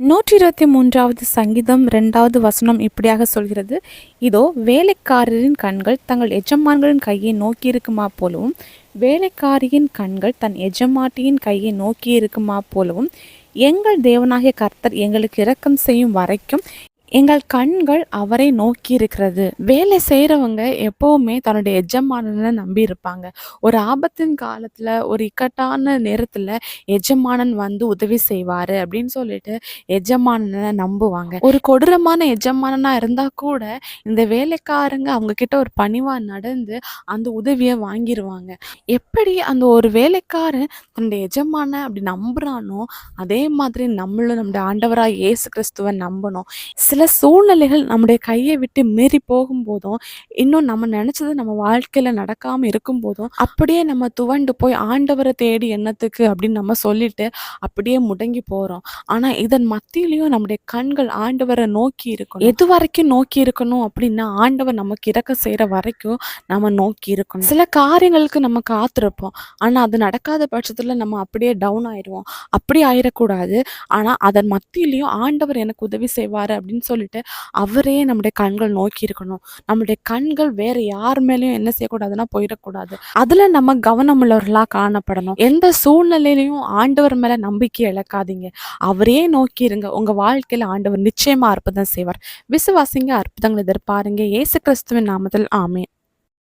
123வது சங்கீதம் 2வது வசனம் இப்படியாக சொல்கிறது. இதோ வேலைக்காரரின் கண்கள் தங்கள் எஜமான்களின் கையை நோக்கியிருக்குமா போலவும் வேலைக்காரியின் கண்கள் தன் எஜமாட்டியின் கையை நோக்கியிருக்குமா போலவும் எங்கள் தேவனாகிய கர்த்தர் எங்களுக்கு இரக்கம் செய்யும் வரைக்கும் எங்கள் கண்கள் அவரை நோக்கி இருக்கிறது. வேலை செய்கிறவங்க எப்போவுமே தன்னுடைய எஜமானனை நம்பி இருப்பாங்க. ஒரு ஆபத்தின் காலத்தில், ஒரு இக்கட்டான நேரத்தில் எஜமானன் வந்து உதவி செய்வார் அப்படின்னு சொல்லிட்டு எஜமானனை நம்புவாங்க. ஒரு கொடூரமான எஜமானனாக இருந்தால் கூட இந்த வேலைக்காரங்க அவங்கக்கிட்ட ஒரு பணிவாக நடந்து அந்த உதவியை வாங்கிடுவாங்க. எப்படி அந்த ஒரு வேலைக்காரன் தன்னுடைய எஜமான அப்படி நம்புகிறானோ அதே மாதிரி நம்மளும் நம்முடைய ஆண்டவராக இயேசு கிறிஸ்துவை நம்பணும். சில சூழ்நிலைகள் நம்முடைய கையை விட்டு மீறி போகும்போதும், இன்னும் நம்ம நினச்சது நம்ம வாழ்க்கையில் நடக்காமல் இருக்கும்போதும் அப்படியே நம்ம துவண்டு போய் ஆண்டவரை தேடி என்னத்துக்கு அப்படின்னு நம்ம சொல்லிட்டு அப்படியே முடங்கி போகிறோம். ஆனால் இதன் மத்தியிலையும் நம்முடைய கண்கள் ஆண்டவரை நோக்கி இருக்கணும். எது வரைக்கும் நோக்கி இருக்கணும் அப்படின்னா, ஆண்டவர் நமக்கு இரக்கம் செய்கிற வரைக்கும் நம்ம நோக்கி இருக்கணும். சில காரியங்களுக்கு நம்ம காத்திருப்போம், ஆனால் அது நடக்காத பட்சத்தில் நம்ம அப்படியே டவுன் ஆயிடுவோம். அப்படி ஆயிடக்கூடாது. ஆனால் அதன் மத்தியிலையும் ஆண்டவர் எனக்கு உதவி செய்வார் அப்படின்னு சொல்லிட்டு அவரே நம்முடைய கண்கள் நோக்கி இருக்கணும். நம்முடைய கண்கள் வேற யார் மேலேயும் என்ன செய்யக்கூடாதுன்னா போயிடக்கூடாது. அதுல நம்ம கவனமுள்ளவர்களா காணப்படணும். எந்த சூழ்நிலையிலையும் ஆண்டவர் மேல நம்பிக்கை இழக்காதீங்க. அவரே நோக்கி இருங்க. உங்க வாழ்க்கையில ஆண்டவர் நிச்சயமா அற்புதம் செய்வார். விசுவாசிங்க, அற்புதங்களை எதிர்பாருங்க. இயேசு கிறிஸ்துவின் நாமத்தில் ஆமென்.